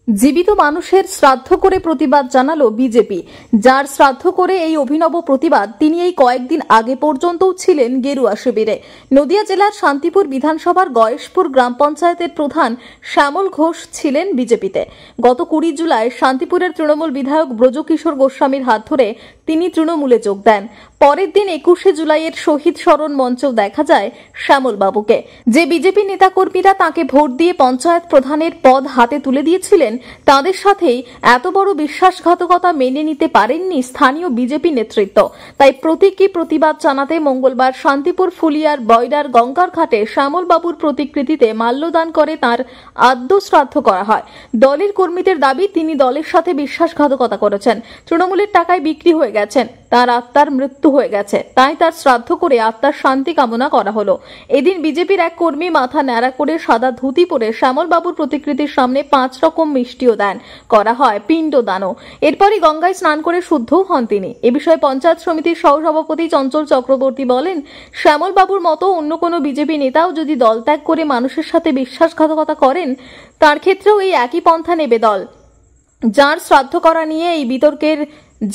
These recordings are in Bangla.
জীবিত মানুষের শ্রাদ্ধ করে প্রতিবাদ জানালো বিজেপি। যার শ্রাদ্ধ করে এই অভিনব প্রতিবাদ, তিনি এই কয়েকদিন আগে পর্যন্তও ছিলেন গেরুয়া শিবিরে। নদিয়া জেলার শান্তিপুর বিধানসভার গয়েশপুর গ্রাম পঞ্চায়েতের প্রধান শ্যামল ঘোষ ছিলেন বিজেপিতে। গত 20 জুলাই শান্তিপুরের তৃণমূল বিধায়ক ব্রজকিশোর গোস্বামীর হাত ধরে তিনি তৃণমূলে যোগ দেন। পরের দিন 21শে জুলাইয়ের শহীদ স্মরণ মঞ্চেও দেখা যায় শ্যামল বাবুকে। যে বিজেপি নেতাকর্মীরা তাকে ভোট দিয়ে পঞ্চায়েত প্রধানের পদ হাতে তুলে দিয়েছিলেন, তাদের সাথেই এত বড় বিশ্বাসঘাতকতা মেনে নিতে পারেননি স্থানীয় বিজেপি নেতৃত্ব। তাই প্রতীকী প্রতিবাদ জানাতে মঙ্গলবার শান্তিপুর ফুলিয়ার বয়ডার গঙ্গার ঘাটে শ্যামল বাবুর প্রতিকৃতিতে মাল্যদান করে তাঁর আদ্য শ্রাদ্ধ করা হয়। দলের কর্মীদের দাবি, তিনি দলের সাথে বিশ্বাসঘাতকতা করেছেন, তৃণমূলের টাকায় বিক্রি হয়ে গেছেন, তার আত্মার মৃত্যু হয়ে গেছে, তাই তার শ্রাদ্ধ করে আত্মার শান্তি কামনা করা হলো। এদিন বিজেপির এক কর্মী মাথা ন্যাড়া করে সাদা ধুতি পরে শ্যামল বাবুর প্রতিকৃতির সামনে 5 রকম মিষ্টিও দান করা হয়, পিণ্ডদানও। এরপরই গঙ্গায় স্নান করে শুদ্ধও হন তিনি। এ বিষয়ে পঞ্চায়েত সমিতির সহসভাপতি চঞ্চল চক্রবর্তী বলেন, শ্যামল বাবুর মতো অন্য কোনো বিজেপি নেতাও যদি দল ত্যাগ করে মানুষের সাথে বিশ্বাসঘাতকতা করেন, তার ক্ষেত্রেও এই একই পন্থা নেবে দল। যার শ্রাদ্ধ করা নিয়ে এই বিতর্কের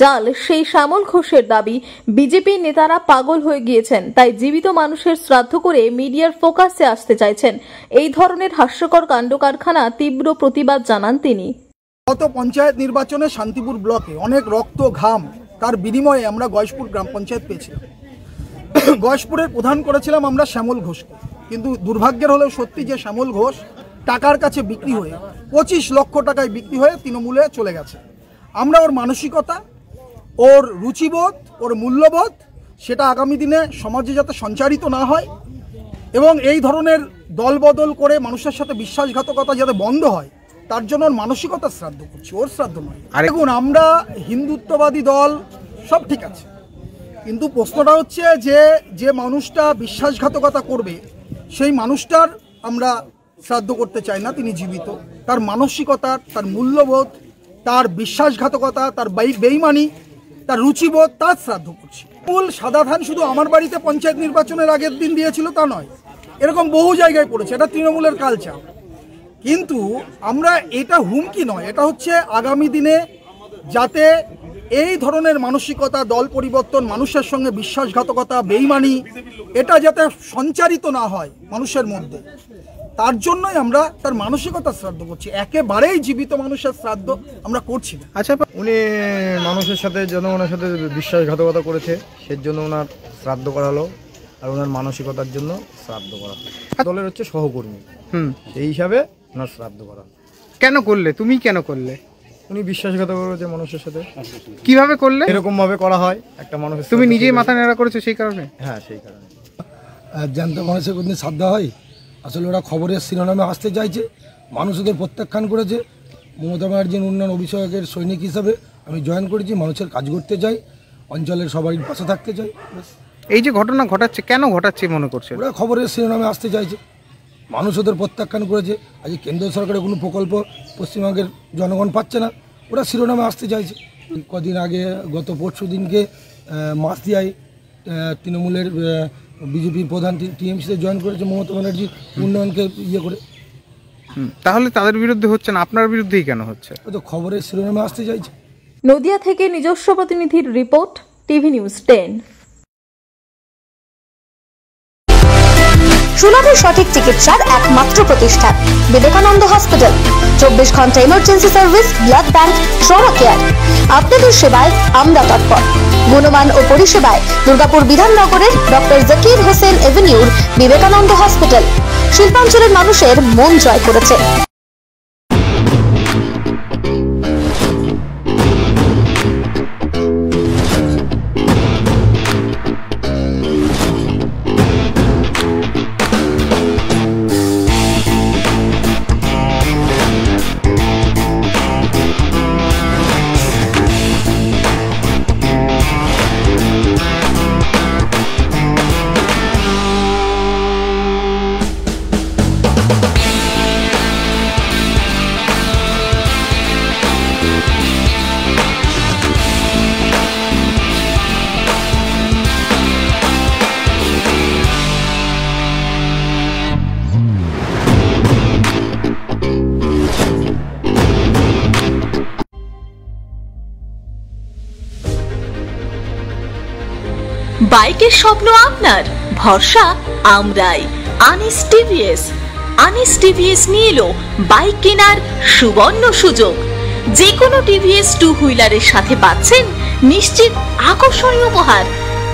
জাল, সেই শ্যামল ঘোষের দাবি, বিজেপি নেতারা পাগল হয়ে গিয়েছেন, তাই জীবিত মানুষের শ্রাদ্ধ করে মিডিয়ার ফোকাসে আসতে চাইছেন। এই ধরনের হাস্যকর কাণ্ড কারখানা তীব্র প্রতিবাদ জানান তিনি। গত পঞ্চায়েত নির্বাচনে শান্তিপুর ব্লকে অনেক রক্ত ঘাম, তার বিনিময়ে আমরা গয়েশপুর গ্রাম পঞ্চায়েত পেয়েছিলাম। গয়েশপুরের প্রধান করেছিলাম আমরা শ্যামল ঘোষকে, কিন্তু দুর্ভাগ্যের হলেও সত্যি যে শ্যামল ঘোষ টাকার কাছে বিক্রি হয়ে 25 লক্ষ টাকায় বিক্রি হয়ে তৃণমূলে চলে গেছে। আমরা ওর মানসিকতা, ওর রুচিবোধ, ওর মূল্যবোধ, সেটা আগামী দিনে সমাজে যাতে সঞ্চারিত না হয় এবং এই ধরনের দলবদল করে মানুষের সাথে বিশ্বাসঘাতকতা যাতে বন্ধ হয়, তার জন্য ওর মানসিকতার শ্রাদ্ধ করছি, ওর শ্রাদ্ধ নয়। দেখুন, আমরা হিন্দুত্ববাদী দল, সব ঠিক আছে, কিন্তু প্রশ্নটা হচ্ছে যে মানুষটা বিশ্বাসঘাতকতা করবে, সেই মানুষটার আমরা শ্রাদ্ধ করতে চাই না। তিনি জীবিত, তার মানসিকতা, তার মূল্যবোধ, তার বিশ্বাসঘাতকতা, তার বেইমানি, তার রুচিবোধ, তার শ্রাদ্ধ করছি। ফুল সাদা ধান শুধু আমার বাড়িতে পঞ্চায়েত নির্বাচনের আগের দিন দিয়েছিল তা নয়, এরকম বহু জায়গায় পড়েছে, এটা তৃণমূলের কালচার। কিন্তু আমরা, এটা হুমকি নয়, এটা হচ্ছে আগামী দিনে যাতে এই ধরনের মানসিকতা, দল পরিবর্তন, মানুষের সঙ্গে বিশ্বাসঘাতকতা, বেইমানি, এটা যাতে সঞ্চারিত না হয় মানুষের মধ্যে, তার জন্যই আমরা তার মানসিকতা শ্রাদ্ধ করছি। একেবারেই জীবিত মানুষের শ্রাদ্ধ আমরা করছি না। আচ্ছা, উনি মানুষের সাথে, জনগণের সাথে বিশ্বাসঘাতকতা করেছে, সেজন্য ওনার শ্রাদ্ধ করা হলো, আর ওনার মানসিকতার জন্য শ্রাদ্ধ করা হলো। দলের হচ্ছে সহকর্মী, এই হিসাবে ওনার শ্রাদ্ধ করা। কেন করলে? তুমি কেন করলে? উনি বিশ্বাসঘাতকতা করেছে মানুষের সাথে। কিভাবে করলে? এরকম ভাবে করা হয় একটা মানুষের। তুমি নিজেই মাথা নেড়া করেছো সেই কারণে? হ্যাঁ, সেই কারণে। জ্যান্ত মানুষের কোনদিন শ্রাদ্ধ হয়? আসলে ওরা খবরের শিরোনামে আসতে চাইছে, মানুষ ওদের প্রত্যাখ্যান করেছে। মমতা ব্যানার্জির উন্নয়ন অভিষেকের সৈনিক হিসাবে আমি জয়েন করেছি, মানুষের কাজ করতে চাই, অঞ্চলের সবারই পাশে থাকতে চাই। এই যে ঘটনা ঘটাচ্ছে, কেন ঘটাচ্ছে মনে করছে? ওরা খবরের শিরোনামে আসতে চাইছে, মানুষ ওদের প্রত্যাখ্যান করেছে। আজ কেন্দ্রীয় সরকারের কোনো প্রকল্প পশ্চিমবঙ্গের জনগণ পাচ্ছে না, ওরা শিরোনামে আসতে চাইছে। কদিন আগে, গত পরশু দিনকে মাসদিয়ায় তৃণমূলের বিজেপির প্রধান টিএমসিতে জয়েন করেছে মমতা ব্যানার্জি উন্নয়নকে ইয়ে করে। তাহলে তাদের বিরুদ্ধে হচ্ছে না, আপনার বিরুদ্ধেই কেন হচ্ছে? ওই তো খবরের শিরোনামে আসতে চাইছে। নদিয়া থেকে নিজস্ব প্রতিনিধির রিপোর্ট, টিভি নিউজ 10। সুলভের সঠিক চিকিৎসার একমাত্র প্রতিষ্ঠান বিবেকানন্দ হসপিটাল। 24 ঘন্টা emergency service, blood bank, trauma care. আপনাদের সেবায় আমরা তৎপর। গুণমান ও পরিষেবায় দুর্গাপুর বিধাননগরের ডক্টর জাকির হোসেন এভিনিউর বিবেকানন্দ হসপিটাল শিল্পাঞ্চলের মানুষের মন জয় করেছে। বাইকের স্বপ্ন আপনার, ভরসা আমরাই। আনিস টিভিএস। আনিস টিভিএস নিয়ে এলো বাইক কেনার সুবর্ণ সুযোগ। যে কোনো টিভিএস 2 হুইলারের সাথে পাচ্ছেন নিশ্চিত আকর্ষণীয় উপহার।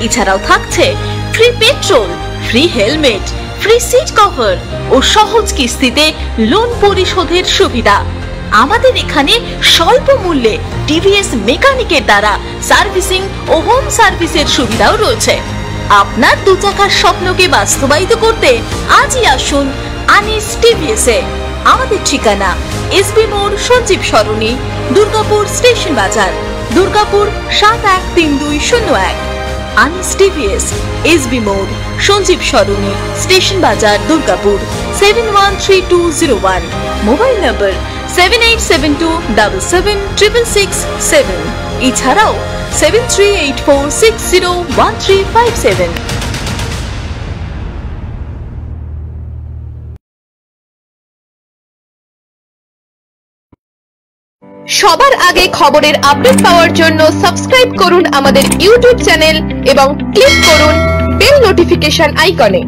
এছাড়াও থাকছে free petrol, free helmet, free seat cover ও সহজ কিস্তিতে লোন পরিশোধের সুবিধা। আমাদের এখানে স্বল্প মূল্যে টিভিএস মেকানিকের দ্বারা সার্ভিসিং ও হোম সার্ভিসের সুবিধাও রয়েছে। আপনার 2 চাকার স্বপ্নকে বাস্তবায়িত করতে আজই আসুন আনিস টিভিএসে। আমাদের ঠিকানা এসবি মোড়, সঞ্জীব সরণি, দুর্গাপুর স্টেশন বাজার, দুর্গাপুর 713201। আনিস টিভিএস, এসবি মোড়, সঞ্জীব সরণি, স্টেশন বাজার, দুর্গাপুর 713201। মোবাইল নম্বর 7872776667। এছাড়াও 7384601357। সবার আগে খবরের আপডেট পাওয়ার জন্য সাবস্ক্রাইব করুন আমাদের ইউটিউব চ্যানেল এবং ক্লিক করুন বেল নোটিফিকেশন আইকনে।